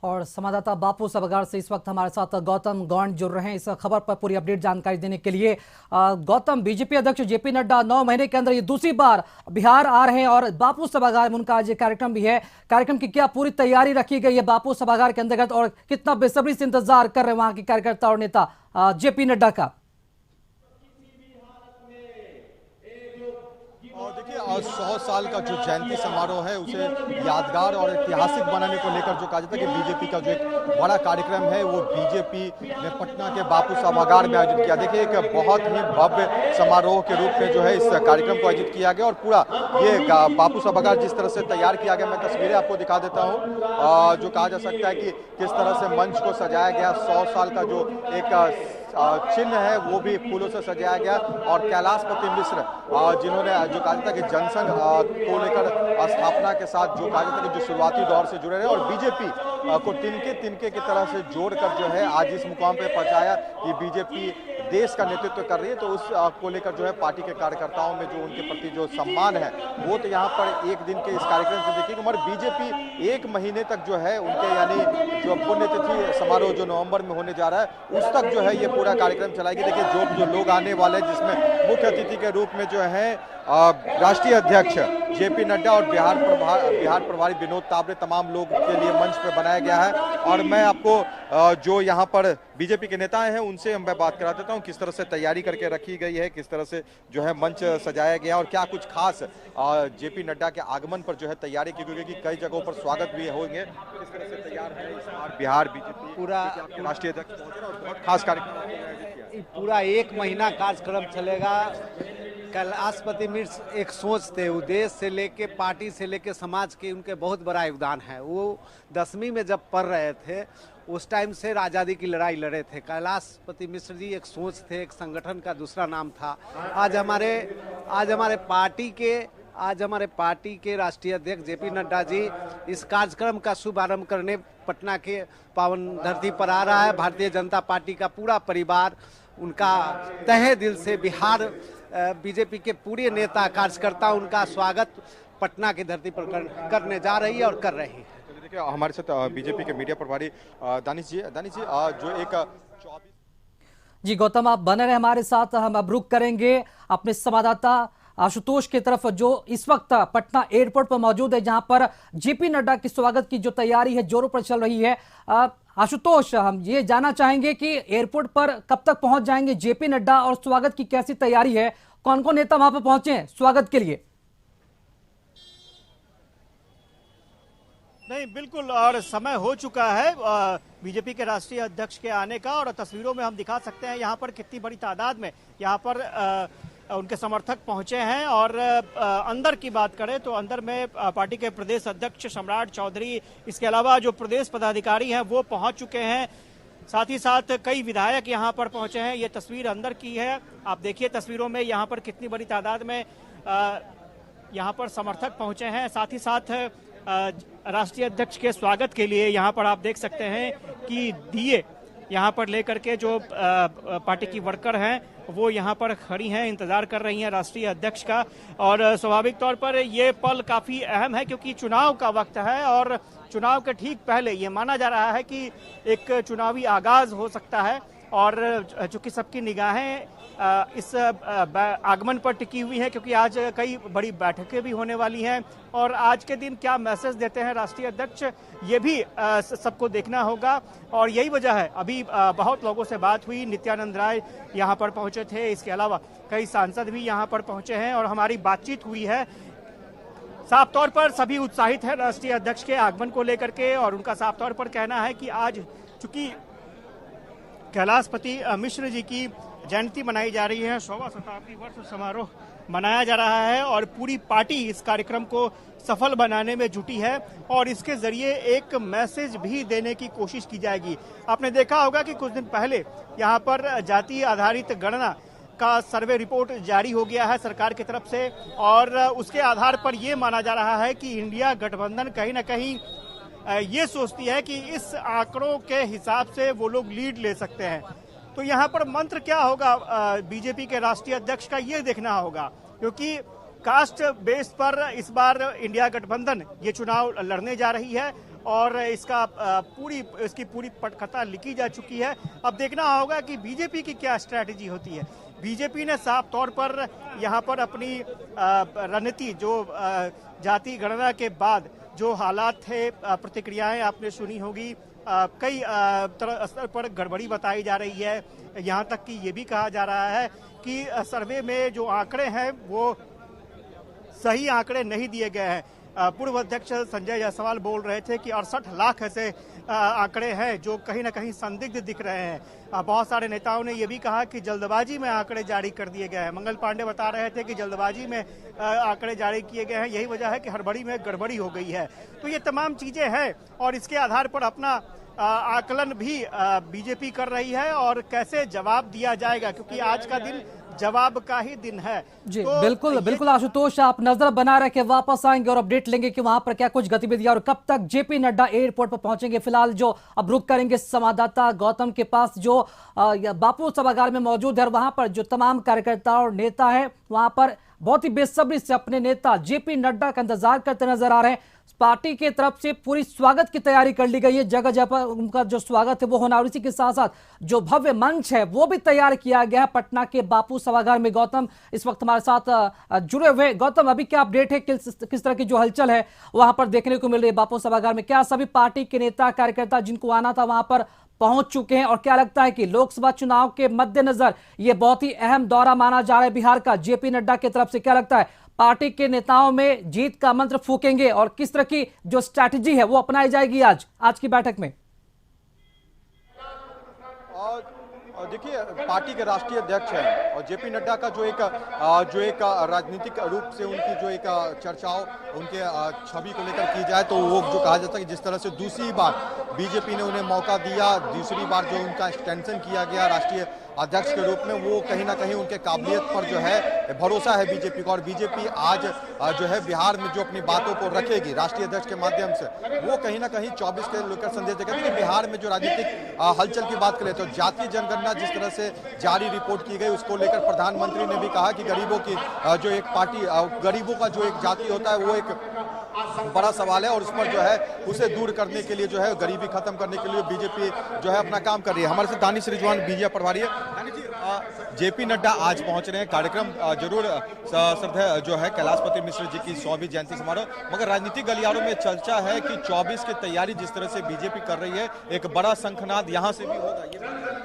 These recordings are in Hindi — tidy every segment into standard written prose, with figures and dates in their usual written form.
और संवाददाता बापू सभागार से इस वक्त हमारे साथ गौतम गौंड जुड़ रहे हैं इस खबर पर पूरी अपडेट जानकारी देने के लिए। गौतम, बीजेपी अध्यक्ष जेपी नड्डा 9 महीने के अंदर ये दूसरी बार बिहार आ रहे हैं और बापू सभागार में उनका आज कार्यक्रम भी है। कार्यक्रम की क्या पूरी तैयारी रखी गई है बापू सभागार के अंतर्गत और कितना बेसब्री से इंतजार कर रहे हैं वहां के कार्यकर्ता और नेता जेपी नड्डा का? और देखिए 100 साल का जो जयंती समारोह है उसे यादगार और ऐतिहासिक बनाने को लेकर जो कहा जाता है कि बीजेपी का जो एक बड़ा कार्यक्रम है वो बीजेपी ने पटना के बापू सभागार में आयोजित किया। देखिए एक बहुत ही भव्य समारोह के रूप में जो है इस कार्यक्रम को आयोजित किया गया और पूरा ये बापू सभागार जिस तरह से तैयार किया गया, मैं तस्वीरें आपको दिखा देता हूँ। जो कहा जा सकता है कि किस तरह से मंच को सजाया गया, 100 साल का जो एक चिन्ह है वो भी फूलों से सजाया गया और कैलाशपति मिश्र जिन्होंने जो कहा जाता है कि जनसंघ को लेकर स्थापना के साथ जो कहा जाता है कि जो शुरुआती दौर से जुड़े रहे और बीजेपी को तिनके की तरह से जोड़कर जो है आज इस मुकाम पे पहुंचाया कि बीजेपी देश का नेतृत्व कर रही है। तो उस को लेकर जो है पार्टी के कार्यकर्ताओं में जो उनके प्रति जो सम्मान है वो तो यहाँ पर एक दिन के इस कार्यक्रम से देखिए मगर बीजेपी 1 महीने तक जो है उनके यानी जो पुण्यतिथि समारोह जो नवंबर में होने जा रहा है उस तक जो है ये पूरा कार्यक्रम चलाएगी। देखिए जो लोग आने वाले हैं जिसमें मुख्य अतिथि के रूप में जो है राष्ट्रीय अध्यक्ष जेपी नड्डा और बिहार प्रभारी विनोद तावड़े, तमाम लोग के लिए मंच पर बनाया गया है। और मैं आपको जो यहाँ पर बीजेपी के नेता हैं उनसे मैं बात करा देता हूँ किस तरह से तैयारी करके रखी गई है, किस तरह से जो है मंच सजाया गया और क्या कुछ खास जेपी नड्डा के आगमन पर जो है तैयारी की गई कि कई जगहों पर स्वागत भी होंगे, किस तरह से तैयार है इस बार बिहार बीजेपी पूरा राष्ट्रीय अध्यक्ष पहुंचे और बहुत खास कार्यक्रम पूरा 1 महीना कार्यक्रम चलेगा। कैलाशपति मिश्र एक सोच थे, उद्देश्य से लेके पार्टी से लेके समाज के उनके बहुत बड़ा योगदान है। वो 10वीं में जब पढ़ रहे थे उस टाइम से आज़ादी की लड़ाई लड़े थे। कैलाशपति मिश्र जी एक सोच थे, एक संगठन का दूसरा नाम था। आज हमारे पार्टी के राष्ट्रीय अध्यक्ष जेपी नड्डा जी इस कार्यक्रम का शुभारंभ करने पटना के पावन धरती पर आ रहा है। भारतीय जनता पार्टी का पूरा परिवार उनका तहे दिल से बिहार बीजेपी के पूरे नेता कार्यकर्ता उनका स्वागत पटना की धरती पर करने जा रही है और कर रही है। देखिए हमारे साथ बीजेपी के मीडिया प्रभारी दानिश जी जो एक 24 जी गौतम, आप बने रहे हमारे साथ। हम अब रुक करेंगे अपने संवाददाता आशुतोष की तरफ जो इस वक्त पटना एयरपोर्ट पर मौजूद है जहां पर जेपी नड्डा की स्वागत की जो तैयारी है जोरों पर चल रही है। आशुतोष, हम ये जानना चाहेंगे कि एयरपोर्ट पर कब तक पहुंच जाएंगे जेपी नड्डा और स्वागत की कैसी तैयारी है, कौन कौन नेता वहां पर पहुंचे हैं स्वागत के लिए? नहीं, बिल्कुल, और समय हो चुका है बीजेपी के राष्ट्रीय अध्यक्ष के आने का और तस्वीरों में हम दिखा सकते हैं यहाँ पर कितनी बड़ी तादाद में यहाँ पर उनके समर्थक पहुंचे हैं। और अंदर की बात करें तो अंदर में पार्टी के प्रदेश अध्यक्ष सम्राट चौधरी, इसके अलावा जो प्रदेश पदाधिकारी हैं वो पहुंच चुके हैं। साथ ही साथ कई विधायक यहां पर पहुंचे हैं। ये तस्वीर अंदर की है, आप देखिए तस्वीरों में यहां पर कितनी बड़ी तादाद में यहां पर समर्थक पहुंचे हैं। साथ ही साथ राष्ट्रीय अध्यक्ष के स्वागत के लिए यहां पर आप देख सकते हैं कि दिए यहाँ पर लेकर के जो पार्टी की वर्कर हैं वो यहाँ पर खड़ी हैं, इंतजार कर रही हैं राष्ट्रीय अध्यक्ष का। और स्वाभाविक तौर पर ये पल काफ़ी अहम है क्योंकि चुनाव का वक्त है और चुनाव के ठीक पहले ये माना जा रहा है कि एक चुनावी आगाज हो सकता है। और चूंकि सबकी निगाहें इस आगमन पर टिकी हुई है क्योंकि आज कई बड़ी बैठकें भी होने वाली हैं और आज के दिन क्या मैसेज देते हैं राष्ट्रीय अध्यक्ष ये भी सबको देखना होगा। और यही वजह है, अभी बहुत लोगों से बात हुई, नित्यानंद राय यहाँ पर पहुंचे थे, इसके अलावा कई सांसद भी यहाँ पर पहुंचे हैं और हमारी बातचीत हुई है। साफ तौर पर सभी उत्साहित है राष्ट्रीय अध्यक्ष के आगमन को लेकर के और उनका साफ तौर पर कहना है कि आज चूंकि कैलाशपति मिश्र जी की जयंती मनाई जा रही है, 100वां शताब्दी वर्ष समारोह मनाया जा रहा है और पूरी पार्टी इस कार्यक्रम को सफल बनाने में जुटी है और इसके जरिए एक मैसेज भी देने की कोशिश की जाएगी। आपने देखा होगा कि कुछ दिन पहले यहाँ पर जाति आधारित गणना का सर्वे रिपोर्ट जारी हो गया है सरकार की तरफ से और उसके आधार पर यह माना जा रहा है कि इंडिया गठबंधन कहीं ना कहीं ये सोचती है कि इस आंकड़ों के हिसाब से वो लोग लीड ले सकते हैं। तो यहाँ पर मंत्र क्या होगा बीजेपी के राष्ट्रीय अध्यक्ष का, ये देखना होगा क्योंकि कास्ट बेस पर इस बार इंडिया गठबंधन ये चुनाव लड़ने जा रही है और इसकी पूरी पटकथा लिखी जा चुकी है। अब देखना होगा कि बीजेपी की क्या स्ट्रैटेजी होती है। बीजेपी ने साफ तौर पर यहाँ पर अपनी रणनीति जो जाति गणना के बाद जो हालात थे, प्रतिक्रियाएं आपने सुनी होगी, कई स्तर पर गड़बड़ी बताई जा रही है। यहाँ तक कि ये भी कहा जा रहा है कि सर्वे में जो आंकड़े हैं वो सही आंकड़े नहीं दिए गए हैं। पूर्व अध्यक्ष संजय जायसवाल बोल रहे थे कि 68 लाख ऐसे आंकड़े हैं जो कहीं ना कहीं संदिग्ध दिख रहे हैं। बहुत सारे नेताओं ने यह भी कहा कि जल्दबाजी में आंकड़े जारी कर दिए गए हैं। मंगल पांडे बता रहे थे कि जल्दबाजी में आंकड़े जारी किए गए हैं, यही वजह है कि हड़बड़ी में गड़बड़ी हो गई है। तो ये तमाम चीजें हैं और इसके आधार पर अपना आकलन भी बीजेपी कर रही है और कैसे जवाब दिया जाएगा, क्योंकि आज का दिन जवाब का ही दिन है। जी तो बिल्कुल बिल्कुल आशुतोष, आप नजर बना रखे, वापस आएंगे और अपडेट लेंगे कि वहां पर क्या कुछ गतिविधियां और कब तक जेपी नड्डा एयरपोर्ट पर पहुंचेंगे। फिलहाल जो अब रुक करेंगे संवाददाता गौतम के पास जो बापू सभागार में मौजूद है, वहां पर जो तमाम कार्यकर्ता और नेता है वहां पर बहुत ही बेसब्री से अपने नेता जेपी नड्डा का इंतजार करते नजर आ रहे हैं। पार्टी की तरफ से पूरी स्वागत की तैयारी कर ली गई है, जगह जगह पर उनका जो स्वागत है वो होना, और इसी के साथ साथ जो भव्य मंच है वो भी तैयार किया गया है पटना के बापू सभागार में। गौतम इस वक्त हमारे साथ जुड़े हुए। गौतम, अभी क्या अपडेट है, किस तरह की जो हलचल है वहां पर देखने को मिल रही है बापू सभागार में? क्या सभी पार्टी के नेता कार्यकर्ता जिनको आना था वहां पर पहुंच चुके हैं? और क्या लगता है कि लोकसभा चुनाव के मद्देनजर ये बहुत ही अहम दौरा माना जा रहा है बिहार का जेपी नड्डा की तरफ से? क्या लगता है पार्टी के नेताओं में जीत का मंत्र फूकेंगे और किस तरह की जो स्ट्रैटेजी है वो अपनाई जाएगी आज की बैठक में? देखिए, पार्टी के राष्ट्रीय अध्यक्ष हैं और जेपी नड्डा का जो एक राजनीतिक रूप से उनकी जो एक चर्चाओं, उनके छवि को लेकर की जाए तो वो जो कहा जाता है कि जिस तरह से दूसरी बार बीजेपी ने उन्हें मौका दिया, दूसरी बार जो उनका एक्सटेंशन किया गया राष्ट्रीय अध्यक्ष के रूप में, वो कहीं ना कहीं उनके काबिलियत पर जो है भरोसा है बीजेपी को। और बीजेपी आज जो है बिहार में जो अपनी बातों को रखेगी राष्ट्रीय अध्यक्ष के माध्यम से, वो कहीं ना कहीं 24 के लेकर संदेश देगा कि बिहार में जो राजनीतिक हलचल की बात करें तो जातीय जनगणना जिस तरह से जारी रिपोर्ट की गई उसको लेकर प्रधानमंत्री ने भी कहा कि गरीबों की जो एक पार्टी, गरीबों का जो एक जाति होता है वो एक बड़ा सवाल है और उस पर जो है उसे दूर करने के लिए जो है गरीबी खत्म करने के लिए बीजेपी जो है अपना काम कर रही है। हमारे साथ दानिश रिजवान बीजेपी प्रभारी है। दानिश जी, जेपी नड्डा आज पहुंच रहे हैं, कार्यक्रम जरूर श्रद्धेय जो है कैलाशपति मिश्र जी की 100वीं जयंती समारोह, मगर राजनीतिक गलियारों में चर्चा है कि 24 की तैयारी जिस तरह से बीजेपी कर रही है, एक बड़ा शंखनाद यहां से भी होगा।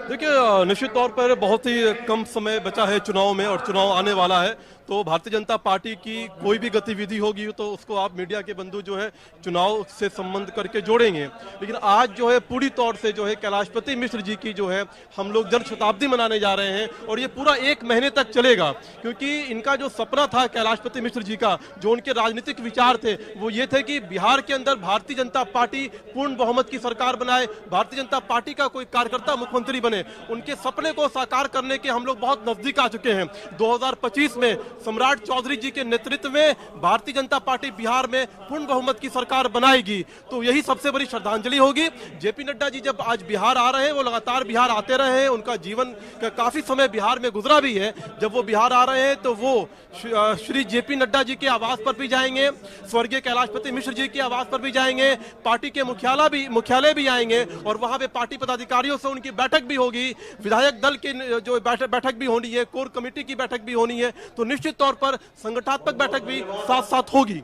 देखिए, निश्चित तौर पर बहुत ही कम समय बचा है चुनाव में और चुनाव आने वाला है, तो भारतीय जनता पार्टी की कोई भी गतिविधि होगी तो उसको आप मीडिया के बंधु जो है चुनाव से संबंध करके जोड़ेंगे। लेकिन आज जो है पूरी तौर से जो है कैलाशपति मिश्र जी की जो है हम लोग जन्म शताब्दी मनाने जा रहे हैं और ये पूरा 1 महीने तक चलेगा, क्योंकि इनका जो सपना था कैलाशपति मिश्र जी का, जो उनके राजनीतिक विचार थे वो ये थे कि बिहार के अंदर भारतीय जनता पार्टी पूर्ण बहुमत की सरकार बनाए, भारतीय जनता पार्टी का कोई कार्यकर्ता मुख्यमंत्री बने। उनके सपने को साकार करने के हम लोग बहुत नजदीक आ चुके हैं। 2025 में सम्राट चौधरी जी के नेतृत्व में भारतीय जनता पार्टी बिहार में पूर्ण बहुमत की सरकार बनाएगी, तो यही सबसे बड़ी श्रद्धांजलि होगी। जेपी नड्डा जी जब आज बिहार आ रहे हैं, वो लगातार बिहार आते रहे हैं, उनका जीवन का काफी समय बिहार में गुजरा भी है। जब वो बिहार आ रहे हैं तो वो श्री जेपी नड्डा जी के आवास पर भी जाएंगे, स्वर्गीय कैलाशपति मिश्र जी के आवास पर भी जाएंगे, पार्टी के मुख्यालय भी आएंगे और वहां पे पार्टी पदाधिकारियों से उनकी बैठक भी होगी, विधायक दल की जो बैठक भी होनी है, कोर कमेटी की बैठक भी होनी है, तो निश्चित तौर पर संगठनात्मक बैठक भी साथ साथ होगी।